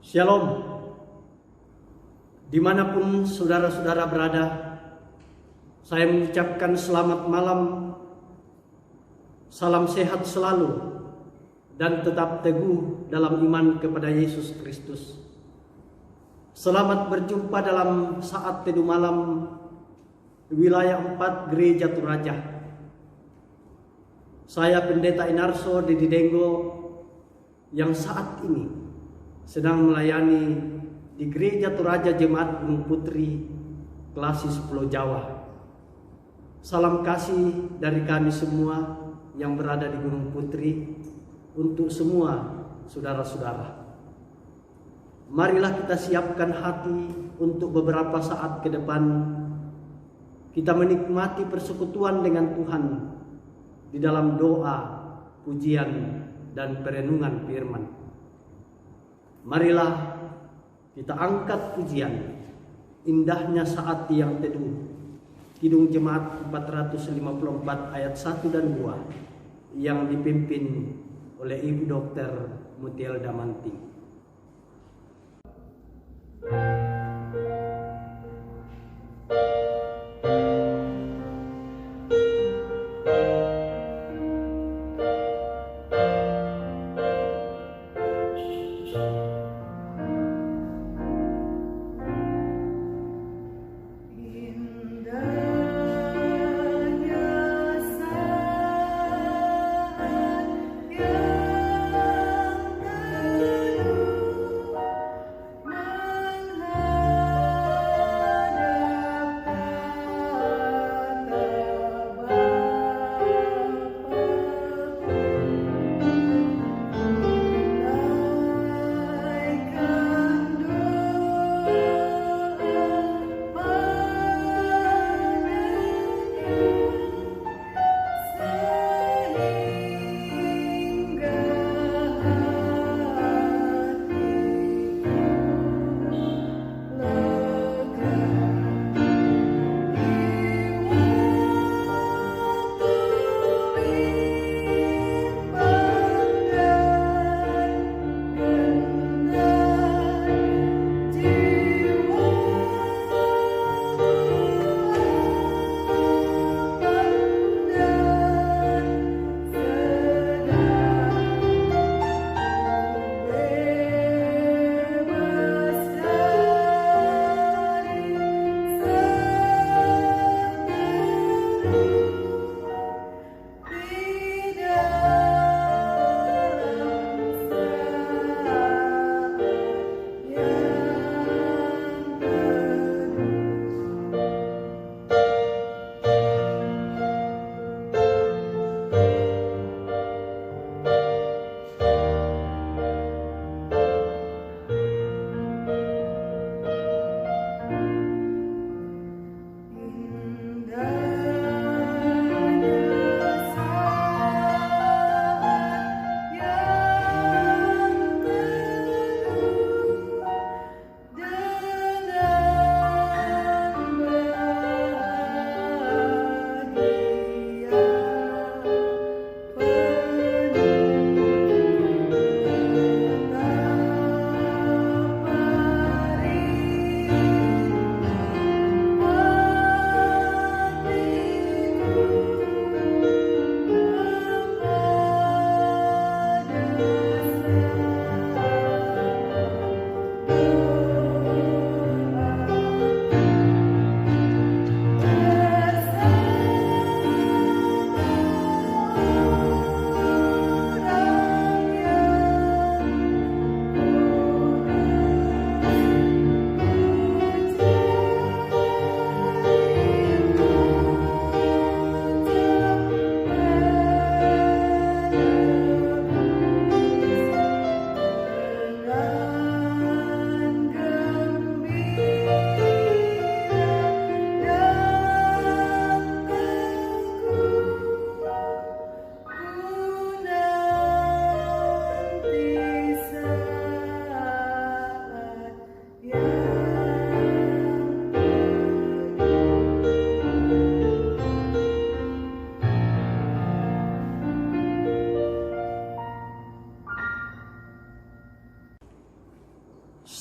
Shalom, dimanapun saudara-saudara berada, saya mengucapkan selamat malam, salam sehat selalu, dan tetap teguh dalam iman kepada Yesus Kristus. Selamat berjumpa dalam saat teduh malam wilayah 4 Gereja Toraja. Saya Pendeta Inarso Didi Denggo yang saat ini sedang melayani di Gereja Toraja Jemaat Gunung Putri, Klasis Pulau Jawa. Salam kasih dari kami semua yang berada di Gunung Putri untuk semua saudara-saudara. Marilah kita siapkan hati untuk beberapa saat ke depan kita menikmati persekutuan dengan Tuhan di dalam doa, pujian, dan perenungan firman. Marilah kita angkat pujian indahnya saat yang teduh, Kidung Jemaat 454 ayat 1 dan 2 yang dipimpin oleh Ibu Dr. Mutielda Manting.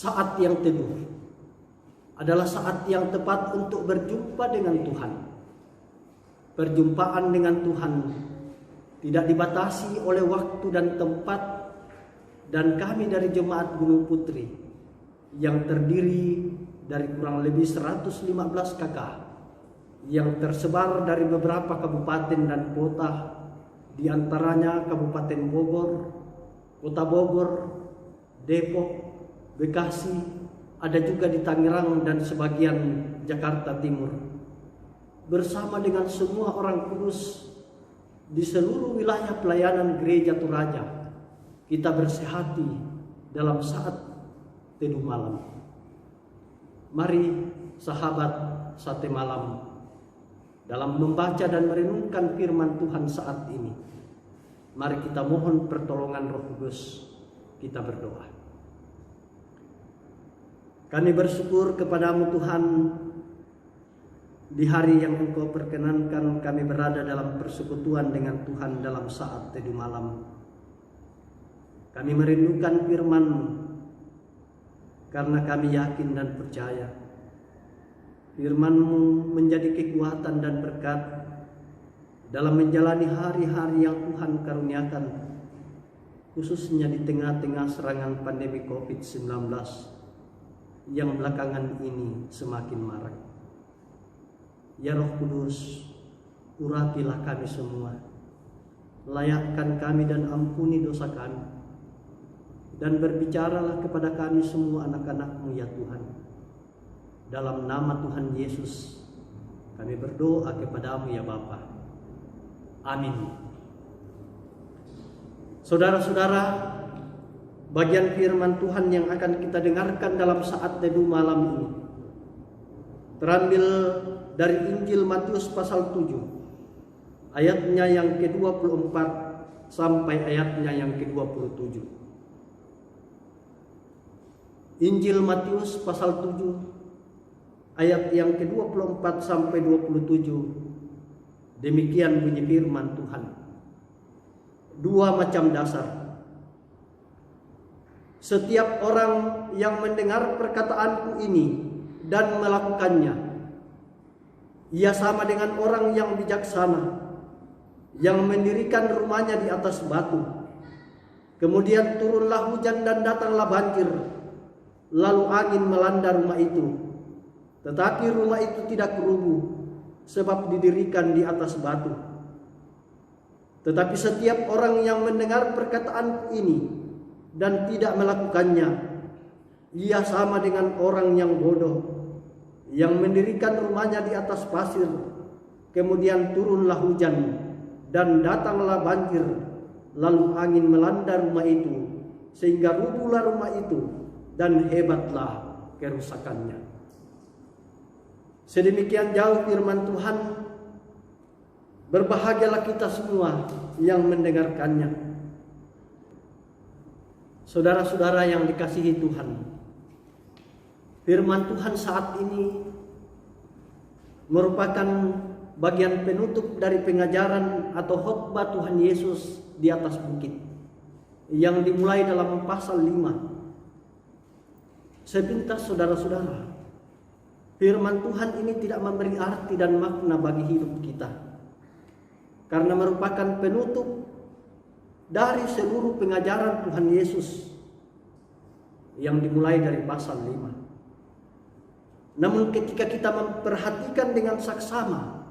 saat yang teduh adalah saat yang tepat untuk berjumpa dengan Tuhan. Perjumpaan dengan Tuhan tidak dibatasi oleh waktu dan tempat, dan kami dari Jemaat Gunung Putri yang terdiri dari kurang lebih 115 kakak yang tersebar dari beberapa kabupaten dan kota, di antaranya Kabupaten Bogor, Kota Bogor, Depok, Bekasi, ada juga di Tangerang dan sebagian Jakarta Timur. Bersama dengan semua orang kudus di seluruh wilayah pelayanan Gereja Toraja, kita bersehati dalam saat teduh malam. Mari sahabat Sate Malam, dalam membaca dan merenungkan firman Tuhan saat ini, mari kita mohon pertolongan Roh Kudus. Kita berdoa. Kami bersyukur kepadamu Tuhan, di hari yang Engkau perkenankan kami berada dalam persekutuan dengan Tuhan dalam saat teduh malam. Kami merindukan firman-Mu, karena kami yakin dan percaya firman-Mu menjadi kekuatan dan berkat dalam menjalani hari-hari yang Tuhan karuniakan, khususnya di tengah-tengah serangan pandemi COVID-19 yang belakangan ini semakin marak. Ya Roh Kudus, urapilah kami semua, layakkan kami dan ampuni dosa kami, dan berbicaralah kepada kami semua anak-anak-Mu ya Tuhan. Dalam nama Tuhan Yesus kami berdoa kepadamu ya Bapa. Amin. Saudara-saudara, bagian firman Tuhan yang akan kita dengarkan dalam saat teduh malam ini terambil dari Injil Matius pasal 7, ayatnya yang ke-24 sampai ayatnya yang ke-27. Injil Matius pasal 7 ayat yang ke-24 sampai 27. Demikian bunyi firman Tuhan. Dua macam dasar. Setiap orang yang mendengar perkataanku ini dan melakukannya, ia sama dengan orang yang bijaksana yang mendirikan rumahnya di atas batu. Kemudian turunlah hujan dan datanglah banjir, lalu angin melanda rumah itu. Tetapi rumah itu tidak rubuh, sebab didirikan di atas batu. Tetapi setiap orang yang mendengar perkataanku ini dan tidak melakukannya, ia sama dengan orang yang bodoh yang mendirikan rumahnya di atas pasir. Kemudian turunlah hujan dan datanglah banjir, lalu angin melanda rumah itu, sehingga rubuhlah rumah itu, dan hebatlah kerusakannya. Sedemikian jauh firman Tuhan. Berbahagialah kita semua yang mendengarkannya. Saudara-saudara yang dikasihi Tuhan, firman Tuhan saat ini merupakan bagian penutup dari pengajaran atau khotbah Tuhan Yesus di atas bukit yang dimulai dalam pasal 5. Sepintas saudara-saudara, firman Tuhan ini tidak memberi arti dan makna bagi hidup kita, karena merupakan penutup dari seluruh pengajaran Tuhan Yesus yang dimulai dari pasal 5. Namun ketika kita memperhatikan dengan saksama,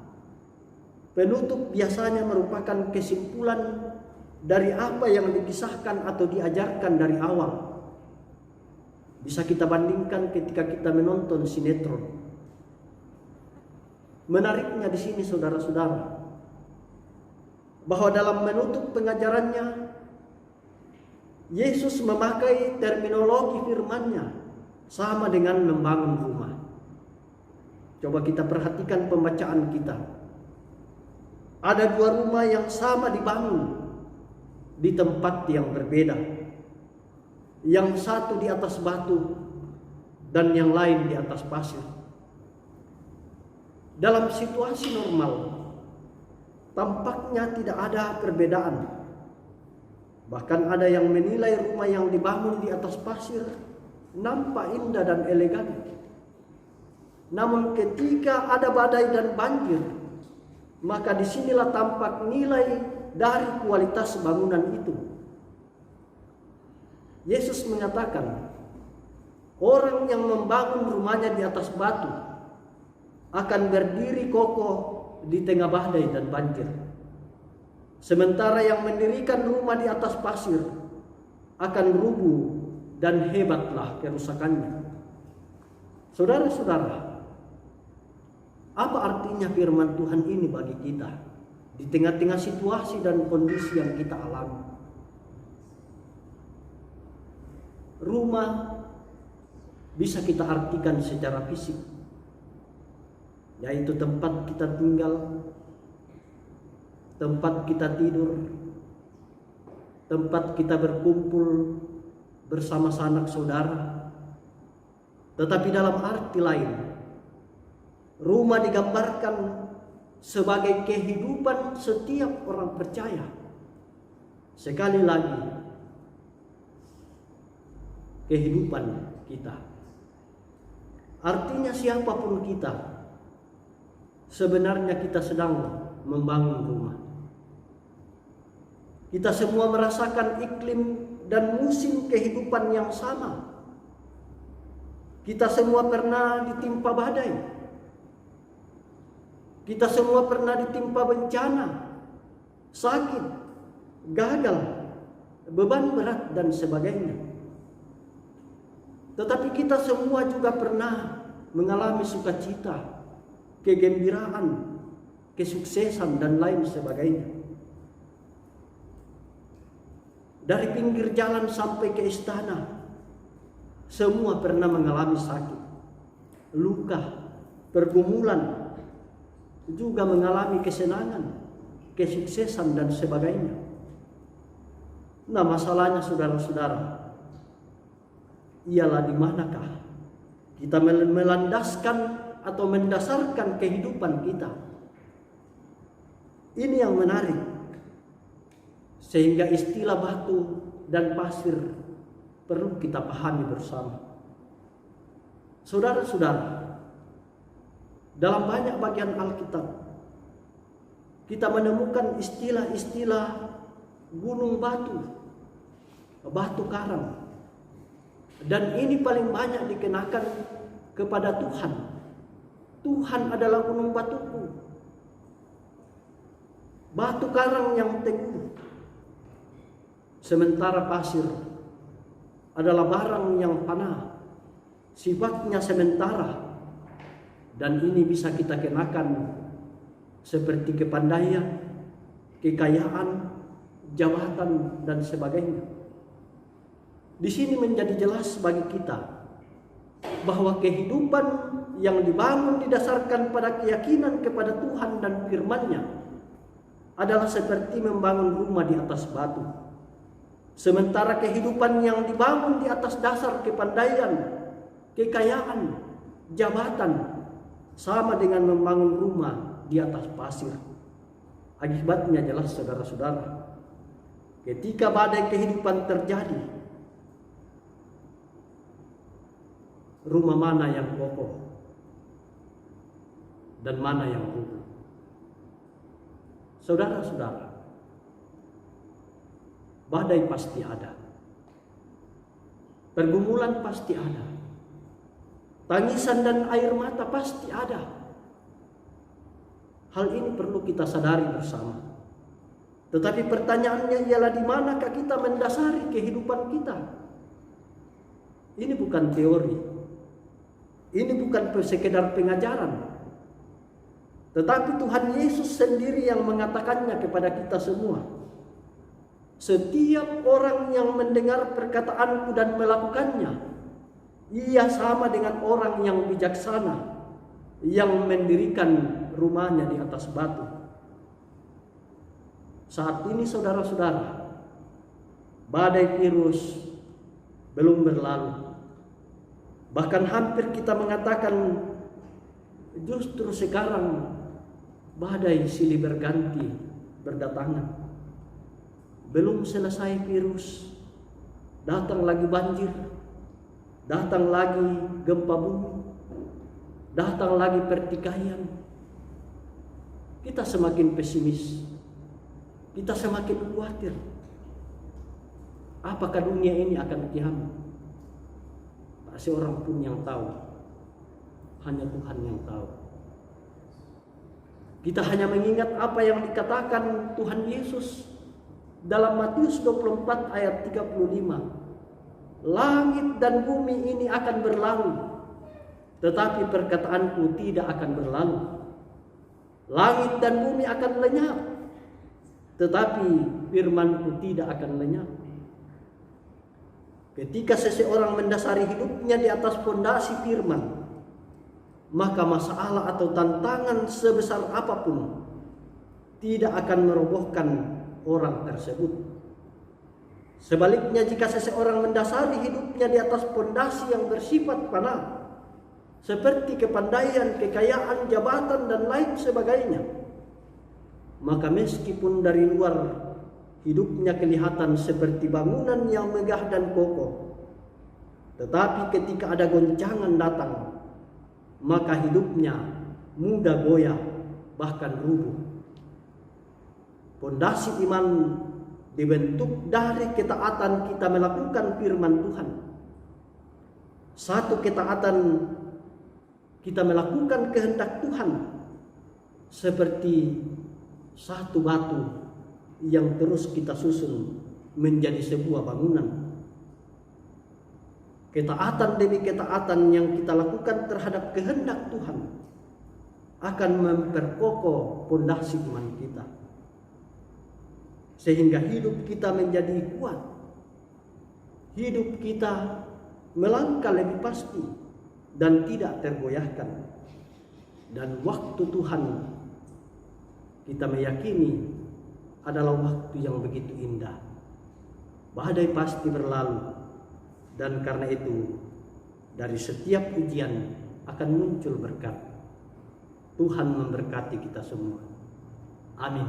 penutup biasanya merupakan kesimpulan dari apa yang dikisahkan atau diajarkan dari awal. Bisa kita bandingkan ketika kita menonton sinetron. Menariknya di sini saudara-saudara, bahwa dalam menutup pengajarannya, Yesus memakai terminologi firman-Nya sama dengan membangun rumah. Coba kita perhatikan pembacaan kita. Ada dua rumah yang sama dibangun di tempat yang berbeda. Yang satu di atas batu dan yang lain di atas pasir. Dalam situasi normal, tampaknya tidak ada perbedaan. Bahkan ada yang menilai rumah yang dibangun di atas pasir nampak indah dan elegan. Namun ketika ada badai dan banjir, maka disinilah tampak nilai dari kualitas bangunan itu. Yesus mengatakan, orang yang membangun rumahnya di atas batu akan berdiri kokoh di tengah badai dan banjir. Sementara yang mendirikan rumah di atas pasir akan rubuh dan hebatlah kerusakannya. Saudara-saudara, apa artinya firman Tuhan ini bagi kita di tengah-tengah situasi dan kondisi yang kita alami? Rumah bisa kita artikan secara fisik, yaitu tempat kita tinggal, tempat kita tidur, tempat kita berkumpul bersama sanak saudara. Tetapi dalam arti lain, rumah digambarkan sebagai kehidupan setiap orang percaya. Sekali lagi, kehidupan kita. Artinya siapapun kita, sebenarnya kita sedang membangun rumah. Kita semua merasakan iklim dan musim kehidupan yang sama. Kita semua pernah ditimpa badai. Kita semua pernah ditimpa bencana, sakit, gagal, beban berat dan sebagainya. Tetapi kita semua juga pernah mengalami sukacita, kegembiraan, kesuksesan dan lain sebagainya. Dari pinggir jalan sampai ke istana, semua pernah mengalami sakit, luka, pergumulan, juga mengalami kesenangan, kesuksesan dan sebagainya. Nah, masalahnya saudara-saudara, ialah di manakah kita melandaskan atau mendasarkan kehidupan kita. Ini yang menarik, sehingga istilah batu dan pasir perlu kita pahami bersama. Saudara-saudara, dalam banyak bagian Alkitab kita menemukan istilah-istilah gunung batu, batu karang, dan ini paling banyak dikenakan kepada Tuhan. Tuhan adalah gunung batuku, batu karang yang teguh. Sementara pasir adalah barang yang panah, sifatnya sementara, dan ini bisa kita kenakan seperti kepandaian, kekayaan, jabatan dan sebagainya. Di sini menjadi jelas bagi kita bahwa kehidupan yang dibangun didasarkan pada keyakinan kepada Tuhan dan firman-Nya adalah seperti membangun rumah di atas batu. Sementara kehidupan yang dibangun di atas dasar kepandaian, kekayaan, jabatan sama dengan membangun rumah di atas pasir. Akibatnya jelas saudara-saudara. Ketika badai kehidupan terjadi, rumah mana yang kokoh dan mana yang rubuh? Saudara-saudara, badai pasti ada, pergumulan pasti ada, tangisan dan air mata pasti ada. Hal ini perlu kita sadari bersama. Tetapi pertanyaannya ialah di manakah kita mendasari kehidupan kita? Ini bukan teori, ini bukan sekedar pengajaran, tetapi Tuhan Yesus sendiri yang mengatakannya kepada kita semua. Setiap orang yang mendengar perkataanku dan melakukannya, ia sama dengan orang yang bijaksana yang mendirikan rumahnya di atas batu. Saat ini saudara-saudara, badai virus belum berlalu. Bahkan hampir kita mengatakan justru sekarang badai silih berganti berdatangan. Belum selesai virus, datang lagi banjir, datang lagi gempa bumi, datang lagi pertikaian, kita semakin pesimis, kita semakin khawatir. Apakah dunia ini akan kiamat? Tak seorang pun yang tahu, hanya Tuhan yang tahu. Kita hanya mengingat apa yang dikatakan Tuhan Yesus dalam Matius 24 ayat 35. Langit dan bumi ini akan berlalu, tetapi perkataanku tidak akan berlalu. Langit dan bumi akan lenyap, tetapi firmanku tidak akan lenyap. Ketika seseorang mendasari hidupnya di atas fondasi firman, maka masalah atau tantangan sebesar apapun tidak akan merobohkan orang tersebut. Sebaliknya, jika seseorang mendasari hidupnya di atas fondasi yang bersifat fana, seperti kepandaian, kekayaan, jabatan, dan lain sebagainya, maka meskipun dari luar hidupnya kelihatan seperti bangunan yang megah dan kokoh, tetapi ketika ada goncangan datang, maka hidupnya mudah goyah, bahkan rubuh. Pondasi iman dibentuk dari ketaatan kita melakukan firman Tuhan. Satu ketaatan kita melakukan kehendak Tuhan, seperti satu batu yang terus kita susun menjadi sebuah bangunan. Ketaatan demi ketaatan yang kita lakukan terhadap kehendak Tuhan akan memperkokoh pondasi iman kita, sehingga hidup kita menjadi kuat. Hidup kita melangkah lebih pasti dan tidak tergoyahkan. Dan waktu Tuhan, kita meyakini, adalah waktu yang begitu indah. Badai pasti berlalu, dan karena itu dari setiap ujian akan muncul berkat. Tuhan memberkati kita semua. Amin.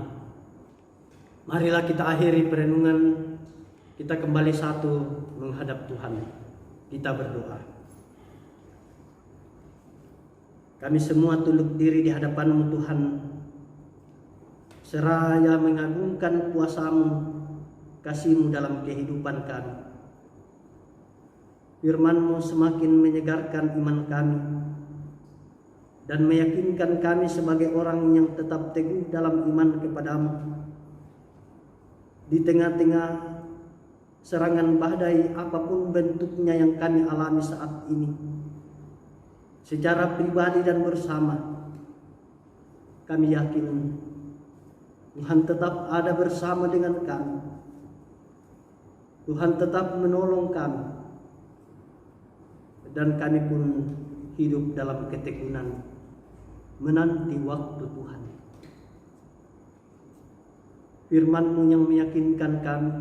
Marilah kita akhiri perenungan, kita kembali satu menghadap Tuhan. Kita berdoa. Kami semua tunduk diri di hadapan-Mu Tuhan, seraya mengagungkan kuasa-Mu, kasih-Mu dalam kehidupan kami. Firman-Mu semakin menyegarkan iman kami dan meyakinkan kami sebagai orang yang tetap teguh dalam iman kepada-Mu. Di tengah-tengah serangan badai apapun bentuknya yang kami alami saat ini, secara pribadi dan bersama, kami yakin Tuhan tetap ada bersama dengan kami. Tuhan tetap menolong kami, dan kami pun hidup dalam ketekunan menanti waktu Tuhan. Firman-Mu yang meyakinkan kami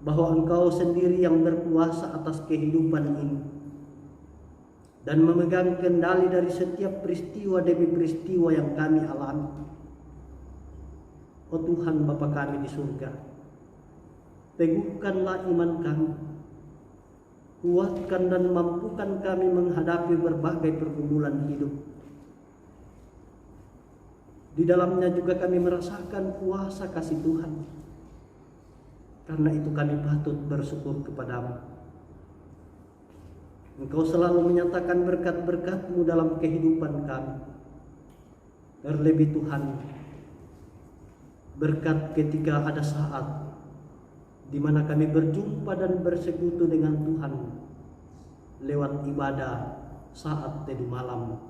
bahwa Engkau sendiri yang berkuasa atas kehidupan ini dan memegang kendali dari setiap peristiwa demi peristiwa yang kami alami. Oh Tuhan Bapa kami di surga, teguhkanlah iman kami, kuatkan dan mampukan kami menghadapi berbagai pergumulan hidup. Di dalamnya juga kami merasakan kuasa kasih Tuhan. Karena itu kami patut bersyukur kepada-Mu. Engkau selalu menyatakan berkat-berkat-Mu dalam kehidupan kami. Terlebih Tuhan, berkat ketika ada saat di mana kami berjumpa dan bersekutu dengan Tuhan lewat ibadah saat teduh malam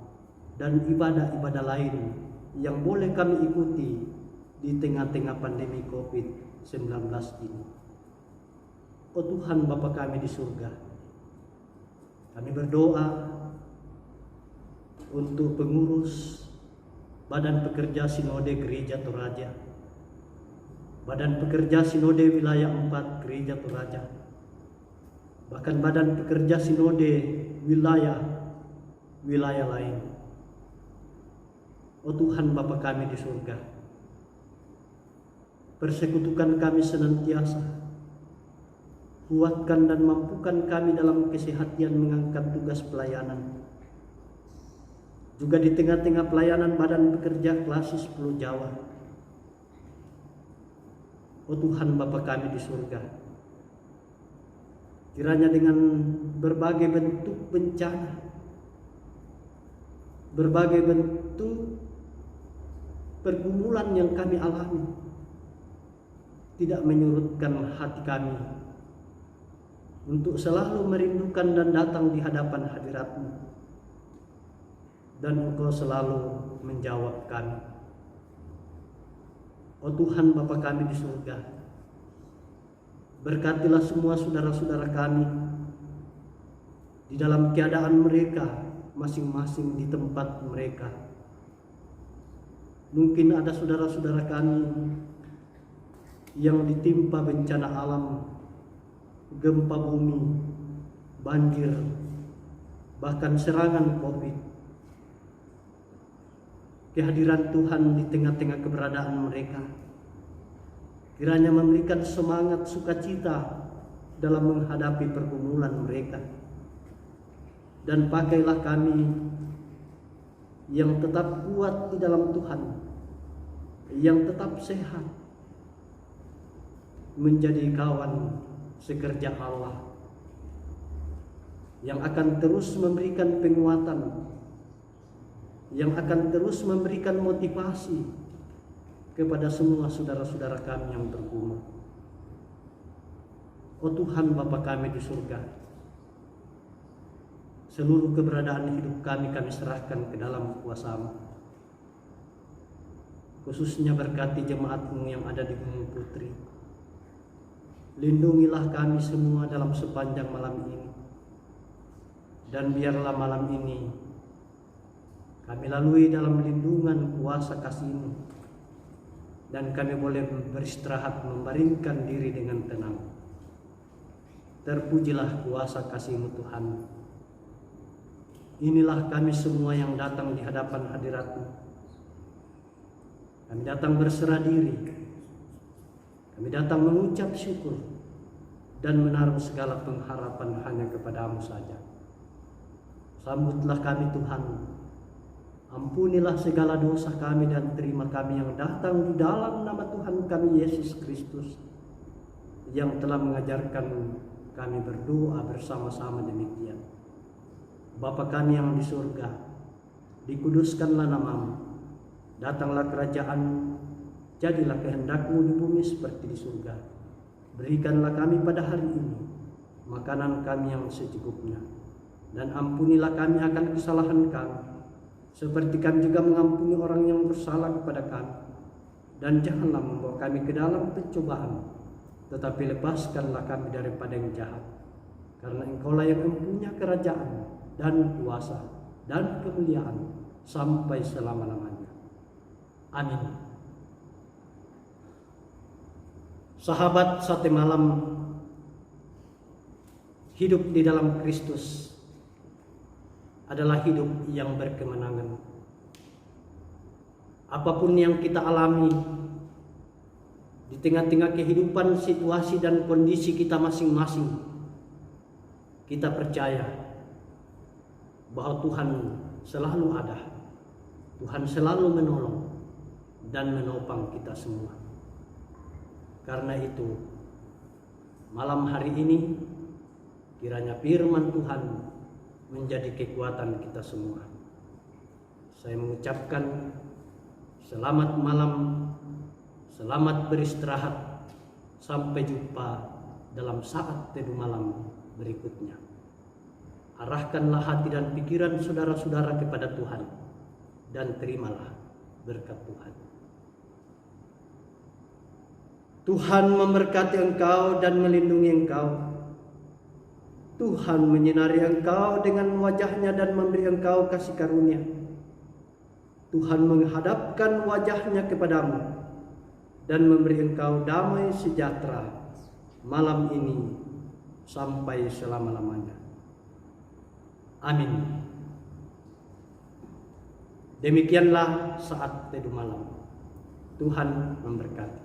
dan ibadah-ibadah lain yang boleh kami ikuti di tengah-tengah pandemi COVID-19 ini. Oh Tuhan Bapa kami di surga, kami berdoa untuk pengurus Badan Pekerja Sinode Gereja Toraja, Badan Pekerja Sinode Wilayah 4 Gereja Toraja, bahkan Badan Pekerja Sinode wilayah lain. Oh Tuhan Bapa kami di surga, persekutukan kami senantiasa, Kuatkan dan mampukan kami dalam kesehatian mengangkat tugas pelayanan. Juga di tengah-tengah pelayanan Badan Pekerja Klasis Pulau Jawa. Oh Tuhan Bapa kami di surga, kiranya dengan berbagai bentuk bencana, berbagai bentuk pergumulan yang kami alami, tidak menyurutkan hati kami untuk selalu merindukan dan datang di hadapan hadirat-Mu, dan Engkau selalu menjawab kami. Oh Tuhan Bapa kami di surga, berkatilah semua saudara-saudara kami di dalam keadaan mereka masing-masing di tempat mereka. Mungkin ada saudara-saudara kami yang ditimpa bencana alam, gempa bumi, banjir, bahkan serangan COVID. Kehadiran Tuhan di tengah-tengah keberadaan mereka kiranya memberikan semangat sukacita dalam menghadapi pergumulan mereka. Dan pakailah kami yang tetap kuat di dalam Tuhan, yang tetap sehat, menjadi kawan sekerja Allah, yang akan terus memberikan penguatan, yang akan terus memberikan motivasi kepada semua saudara-saudara kami yang bergumul. Oh Tuhan Bapa kami di surga, seluruh keberadaan hidup kami serahkan ke dalam kuasa-Mu. Khususnya berkati jemaat-Mu yang ada di Gunung Putri. Lindungilah kami semua dalam sepanjang malam ini. Dan biarlah malam ini kami lalui dalam lindungan kuasa kasih-Mu, dan kami boleh beristirahat membaringkan diri dengan tenang. Terpujilah kuasa kasih-Mu Tuhan. Inilah kami semua yang datang di hadapan hadirat-Mu. Kami datang berserah diri. Kami datang mengucap syukur dan menaruh segala pengharapan hanya kepada-Mu saja. Sambutlah kami Tuhan. Ampunilah segala dosa kami dan terima kami yang datang di dalam nama Tuhan kami Yesus Kristus, yang telah mengajarkan kami berdoa bersama-sama demikian. Bapa kami yang di surga, dikuduskanlah nama-Mu, datanglah kerajaan, jadilah kehendak-Mu di bumi seperti di surga. Berikanlah kami pada hari ini makanan kami yang secukupnya, dan ampunilah kami akan kesalahan kami, seperti kami juga mengampuni orang yang bersalah kepada kami. Dan janganlah membawa kami ke dalam pencobaan, tetapi lepaskanlah kami daripada yang jahat. Karena Engkaulah yang mempunyai kerajaan dan kuasa dan kemuliaan sampai selama-lamanya. Amin. Sahabat Sate Malam, hidup di dalam Kristus adalah hidup yang berkemenangan. Apapun yang kita alami di tengah-tengah kehidupan, situasi dan kondisi kita masing-masing, kita percaya bahwa Tuhan selalu ada. Tuhan selalu menolong dan menopang kita semua. Karena itu, malam hari ini kiranya firman Tuhan menjadi kekuatan kita semua. Saya mengucapkan selamat malam, selamat beristirahat, sampai jumpa dalam saat teduh malam berikutnya. Arahkanlah hati dan pikiran saudara-saudara kepada Tuhan, dan terimalah berkat Tuhan. Tuhan memberkati engkau dan melindungi engkau. Tuhan menyinari engkau dengan wajah-Nya dan memberi engkau kasih karunia. Tuhan menghadapkan wajah-Nya kepadamu dan memberi engkau damai sejahtera malam ini sampai selama-lamanya. Amin. Demikianlah saat teduh malam. Tuhan memberkati.